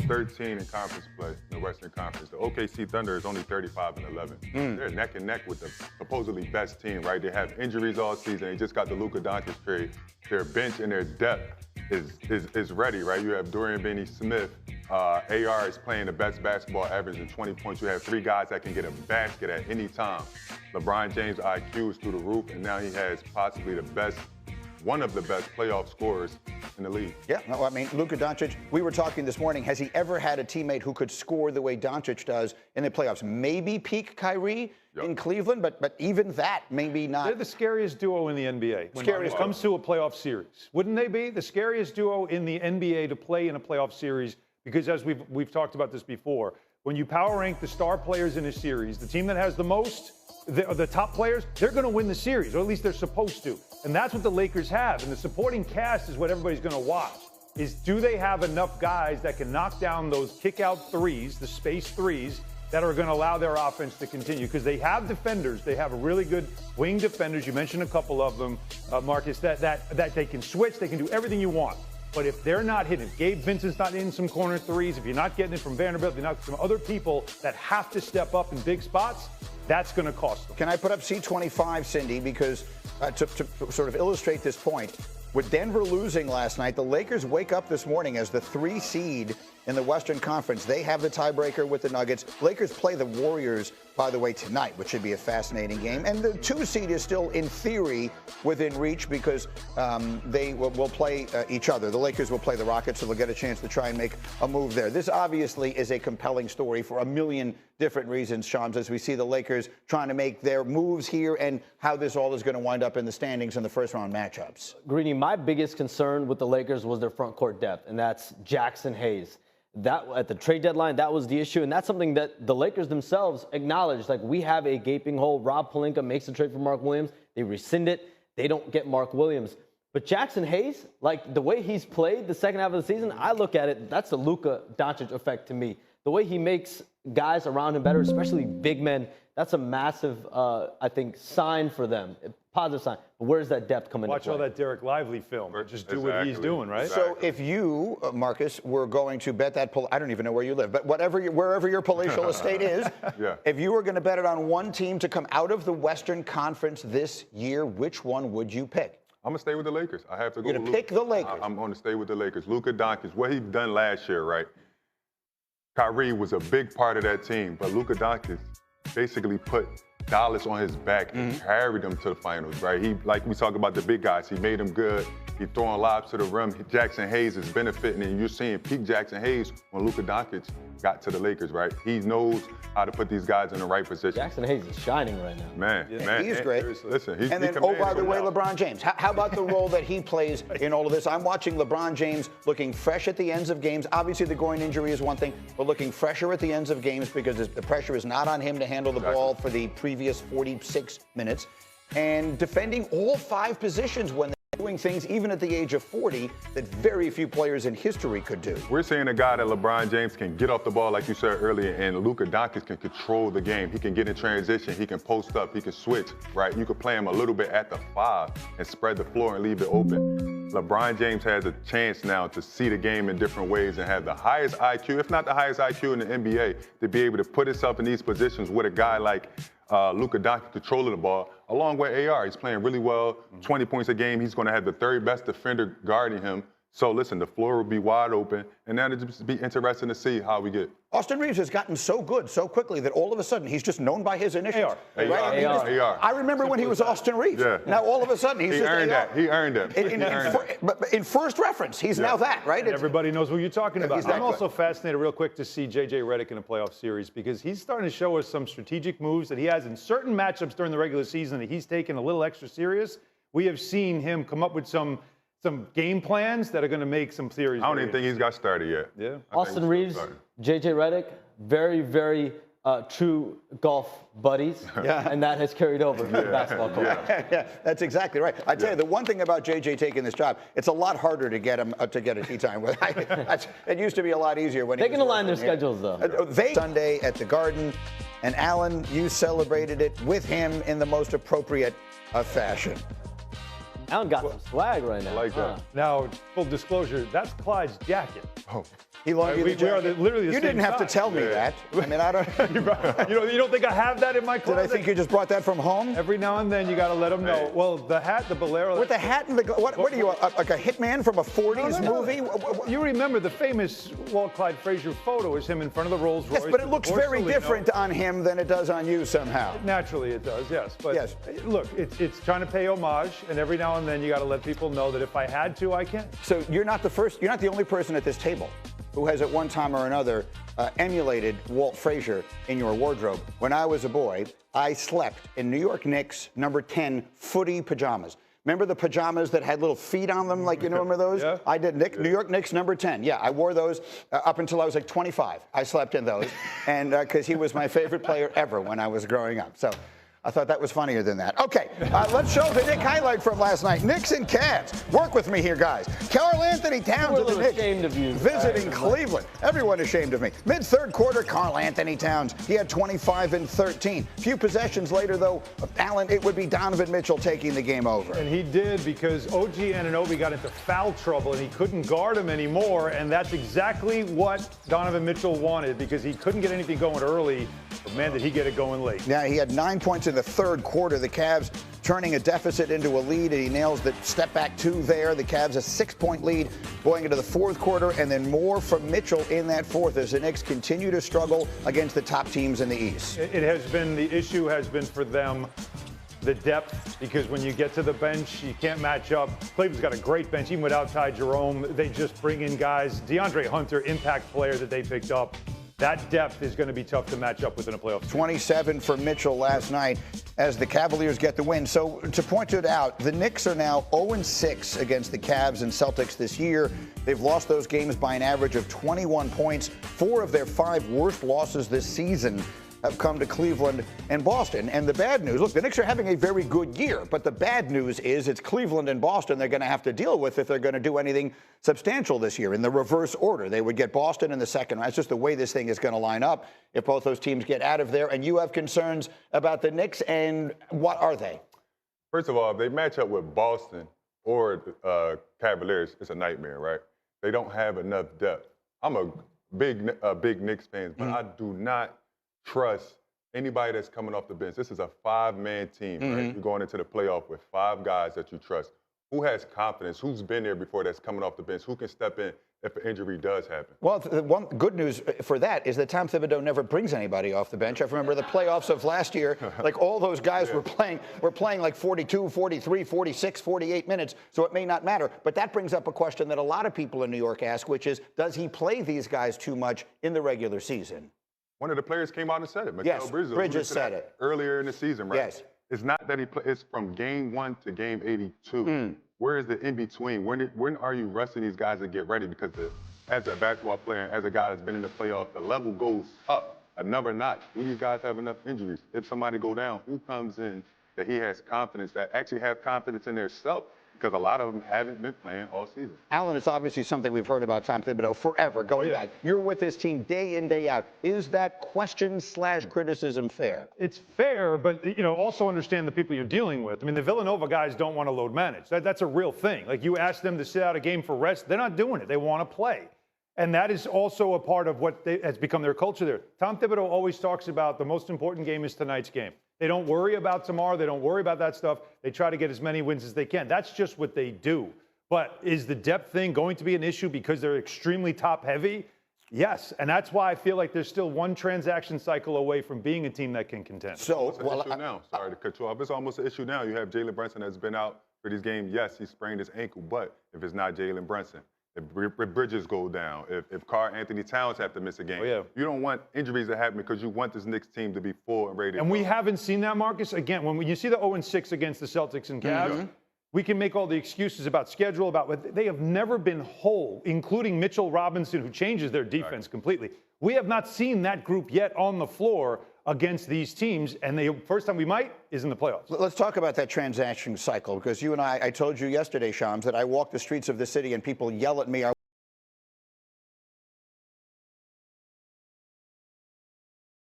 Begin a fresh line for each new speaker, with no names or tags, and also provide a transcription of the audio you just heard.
13 in conference play in the Western Conference. The OKC Thunder is only 35-11. They're neck and neck with the supposedly best team, right? They have injuries all season. They just got the Luka Doncic trade. Their bench and their depth is ready, right? You have Durant, Benny Smith. AR is playing the best basketball, averaging 20 points. You have three guys that can get a basket at any time. LeBron James' IQ is through the roof, and now he has possibly one of the best playoff scorers in the league.
Yeah, no, I mean, Luka Doncic, we were talking this morning, has he ever had a teammate who could score the way Doncic does in the playoffs? Maybe peak Kyrie in Cleveland, but even that, maybe not.
They're the scariest duo in the NBA when it comes to a playoff series. Wouldn't they be the scariest duo in the NBA to play in a playoff series? Because as we've talked about this before, when you power rank the star players in a series, the team that has the most, the top players, they're going to win the series, or at least they're supposed to. And that's what the Lakers have. And the supporting cast is what everybody's going to watch, is do they have enough guys that can knock down those kick-out threes, the space threes, that are going to allow their offense to continue? Because they have defenders. They have really good wing defenders. You mentioned a couple of them, Marcus, that they can switch. They can do everything you want. But if they're not hitting, Gabe Vincent's not in some corner threes, if you're not getting it from Vanderbilt, you're not some other people that have to step up in big spots, that's going to cost them.
Can I put up C25, Cindy? Because to sort of illustrate this point, with Denver losing last night, the Lakers wake up this morning as the 3 seed in the Western Conference. They have the tiebreaker with the Nuggets. Lakers play the Warriors, by the way, tonight, which should be a fascinating game. And the 2 seed is still, in theory, within reach because they will play each other. The Lakers will play the Rockets, so they'll get a chance to try and make a move there. This obviously is a compelling story for a million different reasons, Shams, as we see the Lakers trying to make their moves here and how this all is going to wind up in the standings in the first-round matchups.
Greeny, my biggest concern with the Lakers was their front court depth, and that's Jackson Hayes. That at the trade deadline, that was the issue, and that's something that the Lakers themselves acknowledged. Like, we have a gaping hole. Rob Pelinka makes the trade for Mark Williams. They rescind it. They don't get Mark Williams. But Jackson Hayes, like the way he's played the second half of the season, I look at it, that's the Luka Doncic effect to me. The way he makes guys around him better, especially big men, that's a massive, I think, sign for them. Positive sign. But where's that depth coming into play?
Watch all that Derek Lively film. Just do what he's doing, right?
So if you, Marcus, were going to bet that, I don't even know where you live, but wherever your palatial estate is, if you were going to bet it on one team to come out of the Western Conference this year, which one would you pick?
I'm going to stay with the Lakers. I have to go
You're going to pick the Lakers.
I'm going to stay with the Lakers. Luka Doncic, what he done last year, right? Kyrie was a big part of that team, but Luka Doncic basically put Dallas on his back and carried them to the finals, right? He, like we talk about the big guys, he made them good. He throwing lobs to the rim. Jackson Hayes is benefiting, and you're seeing peak Jackson Hayes when Luka Doncic got to the Lakers, right? He knows how to put these guys in the right position.
Jackson Hayes is shining right now.
Man.
He's great.
Listen,
and then, oh, by the way, LeBron James. How about the role that he plays in all of this? I'm watching LeBron James looking fresh at the ends of games. Obviously, the groin injury is one thing, but looking fresher at the ends of games because the pressure is not on him to handle the ball for the previous 46 minutes. And defending all 5 positions when doing things, even at the age of 40, that very few players in history could do.
We're seeing a guy that LeBron James can get off the ball, like you said earlier, and Luka Doncic can control the game. He can get in transition. He can post up. He can switch, right? You could play him a little bit at the 5 and spread the floor and leave it open. LeBron James has a chance now to see the game in different ways and have the highest IQ, if not the highest IQ in the NBA, to be able to put himself in these positions with a guy like Luka Doncic controlling the ball, along with AR. He's playing really well, 20 points a game. He's going to have the 3rd best defender guarding him. So, listen, the floor will be wide open, and then it'll just be interesting to see how we get.
Austin Reeves has gotten so good so quickly that all of a sudden he's just known by his initials.
AR.
Right?
AR.
I remember when he was Austin Reeves.
Yeah.
Now all of a sudden he's
he
just
earned
AR.
that. He earned that.
But in first reference, he's now that, right?
Everybody knows what you're talking about.
Exactly.
I'm also fascinated real quick to see J.J. Redick in a playoff series because he's starting to show us some strategic moves that he has in certain matchups during the regular season that he's taken a little extra serious. We have seen him come up with some game plans that are going to make some series.
I don't even think he's got started yet.
Yeah.
Austin Reeves, J.J. Redick, very, very true golf buddies.
Yeah.
And that has carried over to the basketball court.
Yeah, that's exactly right. I tell you, the one thing about J.J. taking this job, it's a lot harder to get him to get a tee time. It used to be a lot easier when
they
he was
can align their
working here.
schedules, though.
Sunday at the Garden, and Alan, you celebrated it with him in the most appropriate fashion.
Alan got some swag right now.
I like that.
Now, full disclosure, that's Clyde's jacket.
Oh.
He loaned you the jacket.
Literally the
You didn't have to tell me that. I mean, I don't.
You don't think I have that in my closet?
Did I think you just brought that from home?
Every now and then you got to let them know. Well, the hat, the bolero.
With the hat and the what are you like a hitman from a 40s movie?
You remember the famous Walt Clyde Frazier photo is him in front of the Rolls Royce.
Yes, but it looks very different on him than it does on you somehow.
Naturally, it does. Yes, but
yes.
Look, it's trying to pay homage, and every now and then you got to let people know that if I had to, I can.
So you're not the only person at this table who has at one time or another emulated Walt Frazier in your wardrobe. When I was a boy, I slept in New York Knicks number 10 footy pajamas. Remember the pajamas that had little feet on them, like, you know, remember those?
Yeah.
I did. New York Knicks number 10. Yeah, I wore those up until I was like 25. I slept in those, and because he was my favorite player ever when I was growing up. So I thought that was funnier than that. Okay, let's show the Knick highlight from last night. Knicks and Cavs. Work with me here, guys. Karl Anthony Towns of the Knicks
ashamed of you.
visiting Cleveland. Everyone ashamed of me. Mid-third quarter, Karl Anthony Towns. He had 25 and 13. Few possessions later, though, Allen, it would be Donovan Mitchell taking the game over.
And he did, because OG Anunoby got into foul trouble and he couldn't guard him anymore. And that's exactly what Donovan Mitchell wanted, because he couldn't get anything going early. But man, did he get it going late.
Yeah, he had 9 points in the third quarter. The Cavs turning a deficit into a lead, and he nails the step back two there. The Cavs a 6-point lead going into the fourth quarter, and then more from Mitchell in that fourth as the Knicks continue to struggle against the top teams in the East.
The issue has been for them the depth, because when you get to the bench, you can't match up. Cleveland's got a great bench, even without Ty Jerome. They just bring in guys. DeAndre Hunter, impact player that they picked up. That depth is going to be tough to match up with in a playoff.
27 for Mitchell last night as the Cavaliers get the win. So to point it out, the Knicks are now 0-6 against the Cavs and Celtics this year. They've lost those games by an average of 21 points. 4 of their 5 worst losses this season have come to Cleveland and Boston. And the bad news, look, the Knicks are having a very good year, but the bad news is it's Cleveland and Boston they're going to have to deal with if they're going to do anything substantial this year. In the reverse order, they would get Boston in the second round. That's just the way this thing is going to line up if both those teams get out of there. And you have concerns about the Knicks, and what are they?
First of all, if they match up with Boston or Cavaliers, it's a nightmare, right? They don't have enough depth. I'm a big Knicks fan, but I do not trust anybody that's coming off the bench. This is a 5-man team, right? You're going into the playoff with 5 guys that you trust. Who has confidence? Who's been there before that's coming off the bench? Who can step in if an injury does happen?
Well, the one good news for that is that Tom Thibodeau never brings anybody off the bench. I remember the playoffs of last year, like all those guys were playing like 42, 43, 46, 48 minutes, so it may not matter. But that brings up a question that a lot of people in New York ask, which is, does he play these guys too much in the regular season?
One of the players came out and said it.
Yes, Bridges said it
earlier in the season, right?
Yes.
It's not that it's from game 1 to game 82. Where is the in-between? When are you resting these guys to get ready? Because as a basketball player, as a guy that's been in the playoffs, the level goes up another notch. When these guys have enough injuries, if somebody go down, who comes in that he has confidence, that actually have confidence in their self? Because a lot of them haven't been playing all season.
Allen, it's obviously something we've heard about Tom Thibodeau forever, going back. You're with this team day in, day out. Is that question/criticism fair?
It's fair, but also understand the people you're dealing with. I mean, the Villanova guys don't want to load manage. That's a real thing. Like, you ask them to sit out a game for rest, they're not doing it. They want to play. And that is also a part of what has become their culture there. Tom Thibodeau always talks about the most important game is tonight's game. They don't worry about tomorrow. They don't worry about that stuff. They try to get as many wins as they can. That's just what they do. But is the depth thing going to be an issue because they're extremely top heavy? Yes. And that's why I feel like there's still one transaction cycle away from being a team that can contend.
So, it's an issue now. Sorry to cut you off. It's almost an issue now. You have Jalen Brunson that's been out for these games. Yes, he sprained his ankle, but if it's not Jalen Brunson, if Bridges go down, if Karl Anthony Towns have to miss a game, you don't want injuries to happen because you want this Knicks team to be full and ready to go.
And we haven't seen that, Marcus. Again, when you see the 0-6 against the Celtics and Cavs, we can make all the excuses about schedule, but they have never been whole, including Mitchell Robinson, who changes their defense completely. We have not seen that group yet on the floor against these teams, and the first time we might is in the playoffs.
Let's talk about that transaction cycle, because you and I told you yesterday, Shams, that I walk the streets of the city and people yell at me,